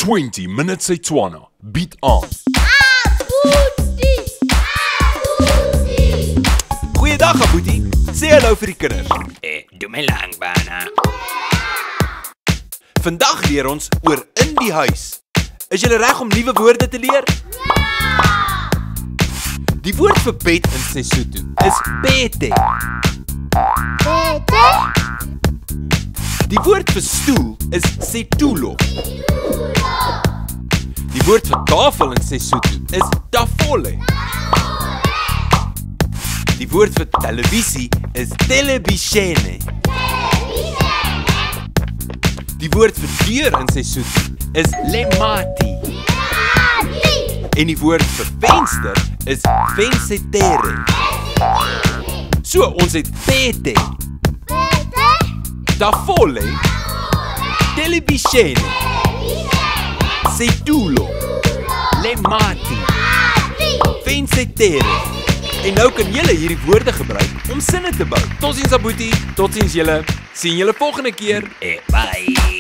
20 Minutes Setswana bied aan. Goeiedag, Aboetie. Sê hallo vir die kinders. Doe my langbana. Vandag leer ons oor in die huis. Is julle reg om nuwe woorde te leer? Ja! Die woord vir bed in Sesotho is pete. Pete? Die woord vir stoel is setulo. Die woord vir tafel in Sesotho is tafole. Die woord vir televisie is televisione. Die woord vir deur in Sesotho is lemati. En die woord vir venster is vensetere. So, ons het pete, tafole, televisione, setulo, lemati, vensetere. En nou kan julle hierdie woorde gebruik om sinne te bou. Totsiens, Aboetie. Totsiens julle. Sien julle volgende keer. Bye.